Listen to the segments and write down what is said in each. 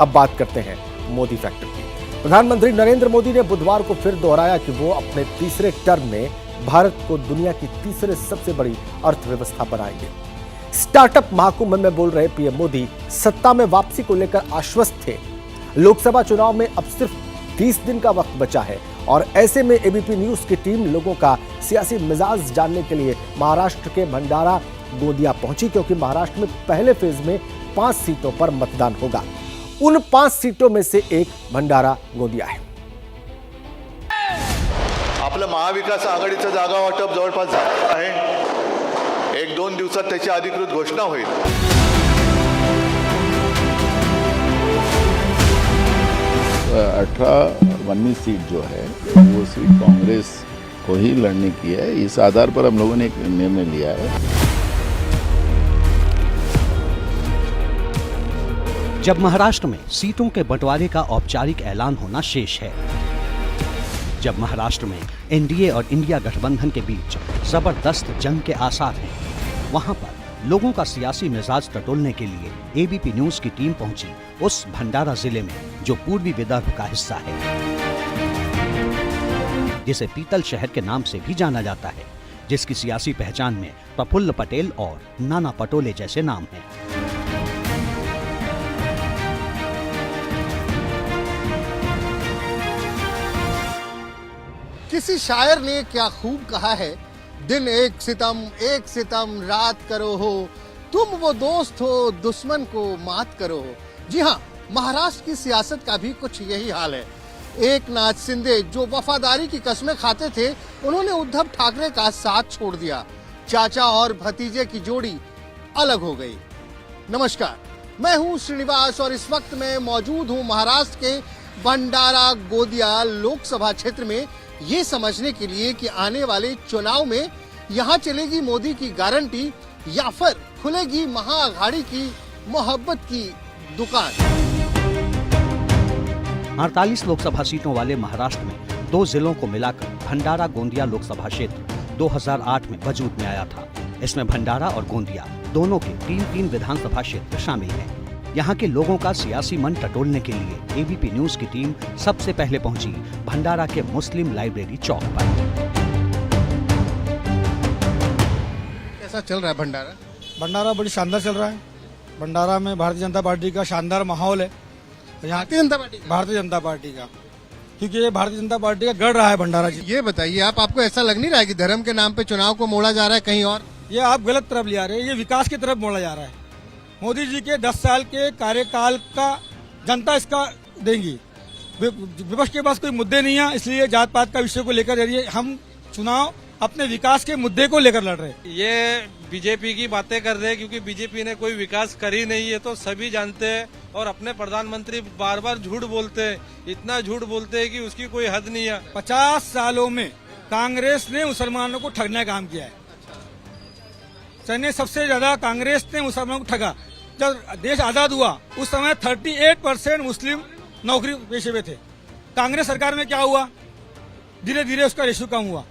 अब बात करते हैं मोदी फैक्टर की। प्रधानमंत्री नरेंद्र मोदी ने बुधवार को फिर दोहराया कि वो अपने तीसरे टर्म में भारत को दुनिया की तीसरे सबसे बड़ी अर्थव्यवस्था बनाएंगे। स्टार्टअप महाकुंभ में बोल रहे पीएम मोदी सत्ता में वापसी को लेकर आश्वस्त थे। लोकसभा चुनाव में अब सिर्फ 30 दिन का वक्त बचा है और ऐसे में एबीपी न्यूज की टीम लोगों का सियासी मिजाज जानने के लिए महाराष्ट्र के भंडारा गोंदिया पहुंची, क्योंकि महाराष्ट्र में पहले फेज में 5 सीटों पर मतदान होगा। उन 5 सीटों में से एक भंडारा गोंदिया है। आपलं महाविकास आघाडीचं जागा वाटप जवळपास झालं आहे। 1-2 दिवसात त्याची अधिकृत घोषणा होईल। 18वीं सीट जो है वो सीट कांग्रेस को ही लड़ने की है। इस आधार पर हम लोगों ने एक निर्णय लिया है। जब महाराष्ट्र में सीटों के बंटवारे का औपचारिक ऐलान होना शेष है, जब महाराष्ट्र में एनडीए और इंडिया गठबंधन के बीच जबरदस्त जंग के आसार हैं, वहां पर लोगों का सियासी मिजाज टटोलने के लिए एबीपी न्यूज की टीम पहुंची उस भंडारा जिले में जो पूर्वी विदर्भ का हिस्सा है, जिसे पीतल शहर के नाम से भी जाना जाता है, जिसकी सियासी पहचान में प्रफुल्ल पटेल और नाना पटोले जैसे नाम हैं। किसी शायर ने क्या खूब कहा है, दिन एक सितम रात करो हो, तुम वो दोस्त हो दुश्मन को मात करो हो। जी हाँ, महाराष्ट्र की सियासत का भी कुछ यही हाल है। एकनाथ शिंदे जो वफादारी की कस्में खाते थे, उन्होंने उद्धव ठाकरे का साथ छोड़ दिया। चाचा और भतीजे की जोड़ी अलग हो गई। नमस्कार, मैं हूँ श्रीनिवास और इस वक्त मैं मौजूद हूँ महाराष्ट्र के भंडारा गोंदिया लोकसभा क्षेत्र में, ये समझने के लिए कि आने वाले चुनाव में यहाँ चलेगी मोदी की गारंटी या फिर खुलेगी महाअघाड़ी की मोहब्बत की दुकान। 48 लोकसभा सीटों वाले महाराष्ट्र में 2 जिलों को मिलाकर भंडारा गोंदिया लोकसभा क्षेत्र 2008 में वजूद में आया था। इसमें भंडारा और गोंदिया दोनों के 3-3 विधानसभा क्षेत्र शामिल हैं। यहाँ के लोगों का सियासी मन टटोलने के लिए एबीपी न्यूज की टीम सबसे पहले पहुंची भंडारा के मुस्लिम लाइब्रेरी चौक पर। कैसा चल रहा है भंडारा? भंडारा बड़ी शानदार चल रहा है। भंडारा में भारतीय जनता पार्टी का शानदार माहौल है। यहाँ भारतीय जनता पार्टी का, क्योंकि ये भारतीय जनता पार्टी का गढ़ रहा है भंडारा जी। ये बताइए, आपको ऐसा लग नहीं रहा है कि धर्म के नाम पे चुनाव को मोड़ा जा रहा है कहीं और? ये आप गलत तरफ ले आ रहे हैं। ये विकास की तरफ मोड़ा जा रहा है। मोदी जी के 10 साल के कार्यकाल का जनता इसका देंगी। विपक्ष के पास कोई मुद्दे नहीं है, इसलिए जात पात का विषय को लेकर हम चुनाव अपने विकास के मुद्दे को लेकर लड़ रहे हैं। ये बीजेपी की बातें कर रहे हैं, क्योंकि बीजेपी ने कोई विकास करी नहीं है तो सभी जानते हैं। और अपने प्रधानमंत्री बार बार झूठ बोलते हैं, इतना झूठ बोलते हैं कि उसकी कोई हद नहीं है। 50 सालों में कांग्रेस ने मुसलमानों को ठगने का काम किया है। सबसे ज्यादा कांग्रेस ने मुसलमानों को ठगा। जब देश आजाद हुआ उस समय 38% मुस्लिम नौकरी पेशे में थे। कांग्रेस सरकार में क्या हुआ, धीरे धीरे उसका रेशो कम हुआ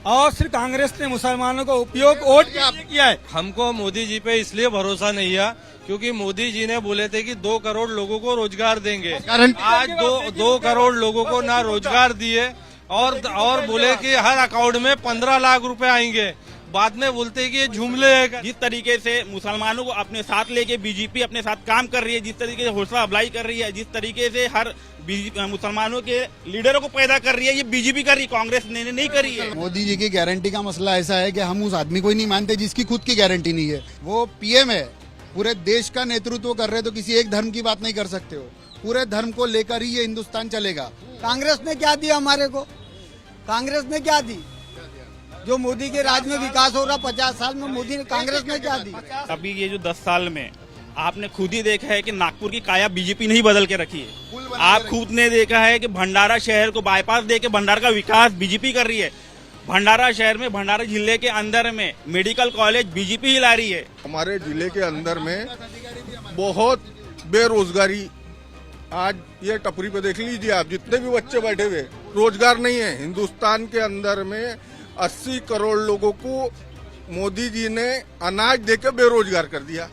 और सिर्फ कांग्रेस ने मुसलमानों का उपयोग वोट किया है। हमको मोदी जी पे इसलिए भरोसा नहीं है क्योंकि मोदी जी ने बोले थे कि 2 करोड़ लोगों को रोजगार देंगे। आज 2 करोड़ लोगों को ना रोजगार दिए और बोले कि हर अकाउंट में 15 लाख रुपए आएंगे। बाद में बोलते हैं कि ये जुमले है। जिस तरीके से मुसलमानों को अपने साथ लेके बीजेपी अपने साथ काम कर रही है, जिस तरीके से हौसला अफजाई कर रही है, जिस तरीके से हर मुसलमानों के लीडरों को पैदा कर रही है, ये बीजेपी कर रही है, कांग्रेस ने नहीं करी है। मोदी जी की गारंटी का मसला ऐसा है कि हम उस आदमी को ही नहीं मानते जिसकी खुद की गारंटी नहीं है। वो पीएम है, पूरे देश का नेतृत्व कर रहे, तो किसी एक धर्म की बात नहीं कर सकते हो। पूरे धर्म को लेकर ही ये हिंदुस्तान चलेगा। कांग्रेस ने क्या दिया हमारे को? कांग्रेस ने क्या दी? जो मोदी के राज में विकास हो रहा 50 साल में मोदी ने कांग्रेस ने क्या दी? अभी ये जो 10 साल में आपने खुद ही देखा है कि नागपुर की काया बीजेपी ने ही बदल के रखी है। आप खुद ने देखा है कि भंडारा शहर को बाईपास दे के भंडारा का विकास बीजेपी कर रही है। भंडारा शहर में, भंडारा जिले के अंदर में मेडिकल कॉलेज बीजेपी ही ला रही है। हमारे जिले के अंदर में बहुत बेरोजगारी, आज ये टपरी पे देख लीजिए आप, जितने भी बच्चे बैठे हुए, रोजगार नहीं है। हिंदुस्तान के अंदर में 80 करोड़ लोगों को मोदी जी ने अनाज देकर बेरोजगार कर दिया।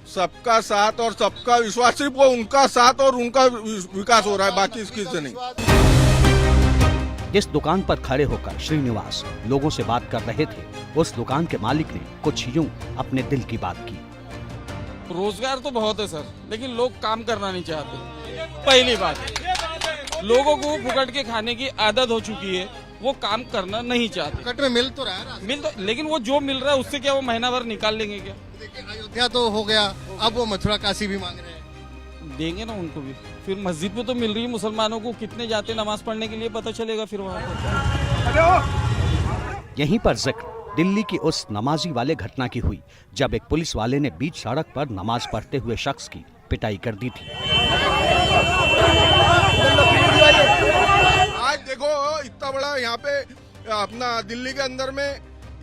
सबका साथ और सबका विश्वास, सिर्फ वो उनका साथ और उनका विकास हो रहा है, बाकी इसकी से नहीं। जिस दुकान पर खड़े होकर श्रीनिवास लोगों से बात कर रहे थे, उस दुकान के मालिक ने कुछ यूं अपने दिल की बात की। रोजगार तो बहुत है सर, लेकिन लोग काम करना नहीं चाहते। पहली बात, लोगों को फुकट के खाने की आदत हो चुकी है, वो काम करना नहीं चाहते। कट में मिल तो रहा है, मिल तो, लेकिन वो जो मिल रहा है उससे क्या वो महीना भर निकाल लेंगे क्या? देखिए अयोध्या तो हो गया, अब वो मथुरा काशी भी मांग रहे हैं। देंगे ना उनको भी। फिर मस्जिद में तो मिल रही है मुसलमानों को, कितने जाते नमाज पढ़ने के लिए पता चलेगा फिर वहाँ पर। यहीं पर जिक्र दिल्ली की उस नमाजी वाले घटना की हुई, जब एक पुलिस वाले ने बीच सड़क पर नमाज पढ़ते हुए शख्स की पिटाई कर दी थी। आज देखो इतना बड़ा यहाँ पे अपना दिल्ली के अंदर में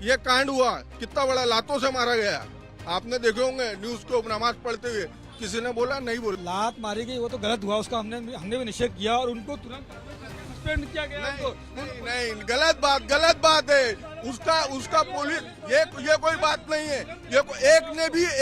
ये कांड हुआ, कितना बड़ा लातों से मारा गया। आपने देखे होंगे न्यूज को, नमाज पढ़ते हुए किसी ने बोला? नहीं बोला। लात मारी गई वो तो गलत हुआ, उसका हमने भी निषेध किया और उनको तुरंत सस्पेंड किया गया। नहीं, गलत बात है। उसका पुलिस ये कोई बात नहीं है। ये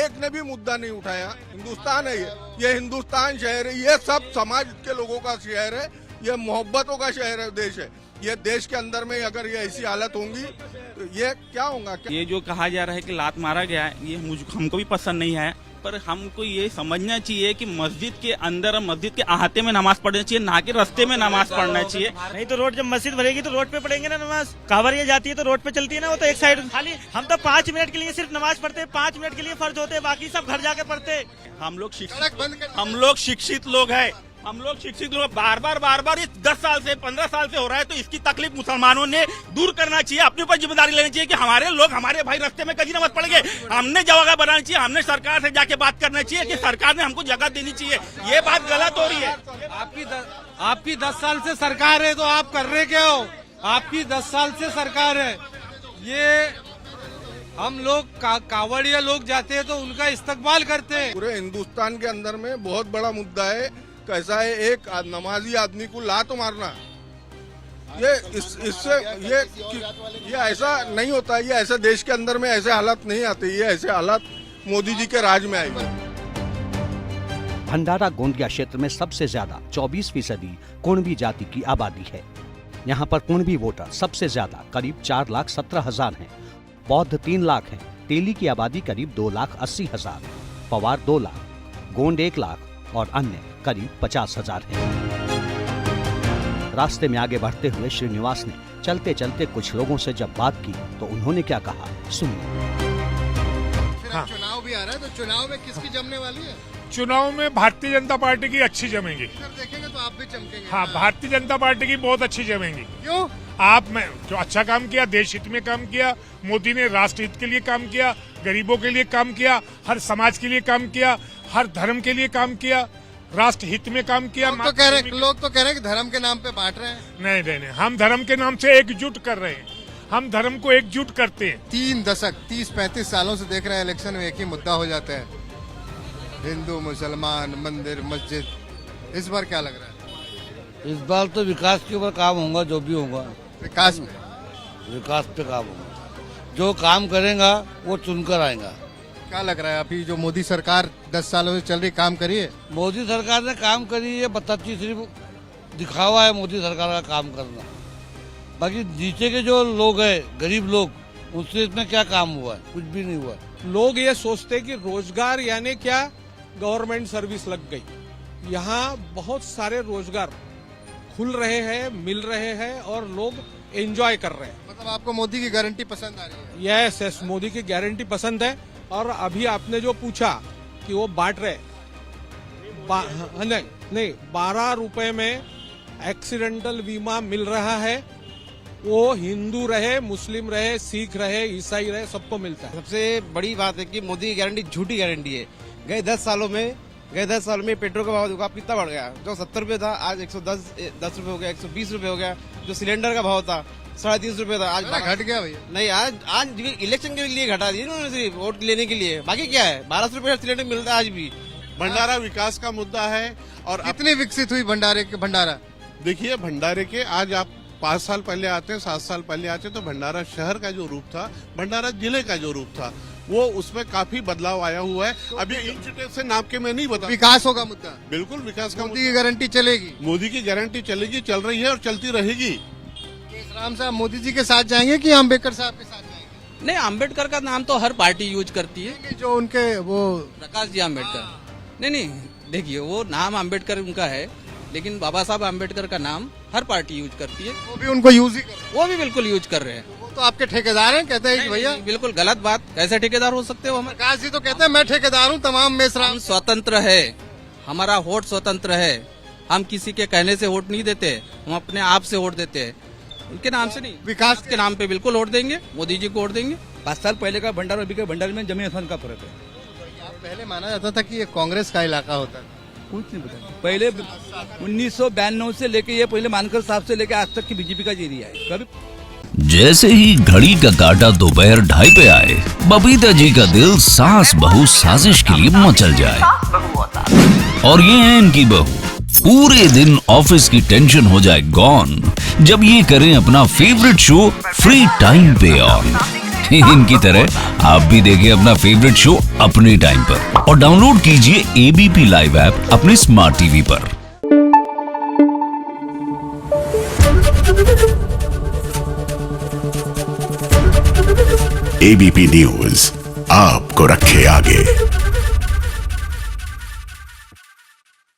एक ने भी मुद्दा नहीं उठाया। हिंदुस्तान है ये हिंदुस्तान शहर है, ये सब समाज के लोगों का शहर है, ये मोहब्बतों का शहर है, देश है। ये देश के अंदर में अगर ये ऐसी हालत होंगी तो ये क्या होगा? ये जो कहा जा रहा है कि लात मारा गया है, ये हमको भी पसंद नहीं है, पर हमको ये समझना चाहिए कि मस्जिद के अंदर, मस्जिद के अहाते में नमाज पढ़ना चाहिए, ना कि रास्ते में नमाज पढ़ना चाहिए। नहीं तो रोड, जब मस्जिद भरेगी तो रोड पे पढ़ेंगे ना नमाज। कांवरिया जाती है तो रोड पे चलती है ना, वो तो एक साइड। खाली हम तो 5 मिनट के लिए सिर्फ नमाज पढ़ते हैं, 5 मिनट के लिए फर्ज होते हैं, बाकी सब घर जाके पढ़ते हैं। हम लोग शिक्षित लोग हैं, बार बार ये 10 साल से 15 साल से हो रहा है, तो इसकी तकलीफ मुसलमानों ने दूर करना चाहिए, अपने ऊपर जिम्मेदारी लेनी चाहिए कि हमारे लोग, हमारे भाई रास्ते में कभी नमाज पढ़ेंगे, हमने जगह बनानी चाहिए, हमने सरकार से जाके बात करना चाहिए कि सरकार ने हमको जगह देनी चाहिए। ये बात गलत हो रही है। आपकी 10 साल से सरकार है तो आप कर रहे क्या हो? आपकी 10 साल से सरकार है, ये हम लोग कांवड़िया लोग जाते हैं तो उनका इस्तकबाल करते हैं। पूरे हिंदुस्तान के अंदर में बहुत बड़ा मुद्दा है। कैसा है, एक नमाजी आदमी को लात मारना, इससे ये ऐसा नहीं होता। ये ऐसे देश के अंदर में ऐसे हालात नहीं आते। ये ऐसे हालात मोदी जी के राज में आएंगे। भंडारा गोंदिया क्षेत्र में सबसे ज्यादा 24% कुणबी जाति की आबादी है। यहाँ पर कुणबी वोटर सबसे ज्यादा करीब 4,17,000 हैं। बौद्ध 3 लाख हैं। तेली की आबादी करीब 2,80,000, पवार 2 लाख, गोंड 1 लाख और अन्य करीब 50,000 हैं। रास्ते में आगे बढ़ते हुए श्रीनिवास ने चलते चलते कुछ लोगों से जब बात की तो उन्होंने क्या कहा, सुनिए। हाँ। चुनाव भी आ रहा है, तो चुनाव में किसकी जमने वाली है? चुनाव में भारतीय जनता पार्टी की अच्छी जमेंगी। देखेंगे तो आप भी चमकेंगे। हाँ, भारतीय जनता पार्टी की बहुत अच्छी जमेंगी। क्यों? आपने जो अच्छा काम किया, देश हित में काम किया, मोदी ने राष्ट्र हित के लिए काम किया, गरीबों के लिए काम किया, हर समाज के लिए काम किया, हर धर्म के लिए काम किया, राष्ट्र हित में काम किया। लोग तो कह रहे हैं कि धर्म के नाम पे बांट रहे हैं। नहीं, हम धर्म के नाम से एकजुट कर रहे हैं। हम धर्म को एकजुट करते हैं। 3 दशक 30-35 सालों से देख रहे हैं, इलेक्शन में एक ही मुद्दा हो जाता है, हिंदू मुसलमान, मंदिर मस्जिद। इस बार क्या लग रहा है? इस बार तो विकास के ऊपर काम होगा, जो भी होगा विकास पे काम होगा। जो काम करेगा वो चुनकर आएगा। क्या लग रहा है अभी जो मोदी सरकार 10 सालों से चल रही, काम करी है? मोदी सरकार ने काम करी है, बताती सिर्फ दिखावा है मोदी सरकार का काम करना। बाकी नीचे के जो लोग हैं, गरीब लोग, उससे इसमें क्या काम हुआ है? कुछ भी नहीं हुआ। लोग ये सोचते हैं कि रोजगार यानी क्या, गवर्नमेंट सर्विस लग गई। यहाँ बहुत सारे रोजगार खुल रहे हैं, मिल रहे हैं और लोग एंजॉय कर रहे हैं। मतलब आपको मोदी की गारंटी पसंद आ रही है? यस, मोदी की गारंटी पसंद है। और अभी आपने जो पूछा कि वो बांट रहे, नहीं 12 रुपए में एक्सीडेंटल बीमा मिल रहा है। वो हिंदू रहे, मुस्लिम रहे, सिख रहे, ईसाई रहे, सबको मिलता है। सबसे बड़ी बात है कि मोदी की गारंटी झूठी गारंटी है। गए 10 सालों में पेट्रोल का भाव कितना बढ़ गया? जो 70 रुपए था आज 110 रुपए हो गया, 120 रुपए हो गया। जो सिलेंडर का भाव था 350 रुपए था, आज घट गया भैया। नहीं, आज इलेक्शन के लिए घटा दिए उन्होंने, सिर्फ वोट लेने के लिए। बाकी क्या है, 1200 रुपए सिलेंडर मिलता है आज भी। भंडारा विकास का मुद्दा है। और कितनी विकसित हुई भंडारा? देखिए, भंडारे के आज आप 5 साल पहले आते हैं, 7 साल पहले आते हैं, तो भंडारा शहर का जो रूप था, भंडारा जिले का जो रूप था, वो उसमें काफी बदलाव आया हुआ है। अभी इंच से नाप के मैं नहीं बता। विकास होगा मुद्दा, बिल्कुल विकास का मोदी की गारंटी चलेगी, मोदी की गारंटी चलेगी, चल रही है और चलती रहेगी। राम साहब मोदी जी के साथ जाएंगे कि अम्बेडकर साहब के साथ जाएंगे? नहीं, अम्बेडकर का नाम तो हर पार्टी यूज करती है। जो उनके वो प्रकाश जी अम्बेडकर, नहीं देखिए वो नाम अम्बेडकर उनका है, लेकिन बाबा साहब अम्बेडकर का नाम हर पार्टी यूज करती है। वो भी उनको यूज ही कर रहे हैं। वो भी बिल्कुल यूज कर रहे हैं। वो तो आपके ठेकेदार हैं, कहते हैं कि भैया बिल्कुल गलत बात, कैसे ठेकेदार हो सकते हो? हम प्रकाश जी तो कहते हैं मैं ठेकेदार हूँ तमाम मेसराम। स्वतंत्र है, हमारा वोट स्वतंत्र है, हम किसी के कहने से वोट नहीं देते, हम अपने आप से वोट देते हैं, उनके नाम से नहीं। विकास के नाम पे बिल्कुल वोट देंगे, मोदी जी को वोट देंगे। 5 साल पहले का भंडारा अभी के भंडारे में जमीन आसमान का फर्क है। पहले माना जाता था कि ये कांग्रेस का इलाका होता था, कुछ नहीं पता। पहले 1992 से लेके ये पहले मानकर साहब से लेके आज तक की बीजेपी का एरिया है। कभी जैसे ही घड़ी का काटा दोपहर 2:30 पे आए, बबीता जी का दिल सास बहू साजिश के लिए मचल जाए। और ये है इनकी बहू, पूरे दिन ऑफिस की टेंशन हो जाए गॉन जब ये करें अपना फेवरेट शो फ्री टाइम पे ऑन। इनकी तरह आप भी देखिए अपना फेवरेट शो अपने टाइम पर और डाउनलोड कीजिए एबीपी लाइव ऐप अपने स्मार्ट टीवी पर। एबीपी न्यूज आपको रखे आगे।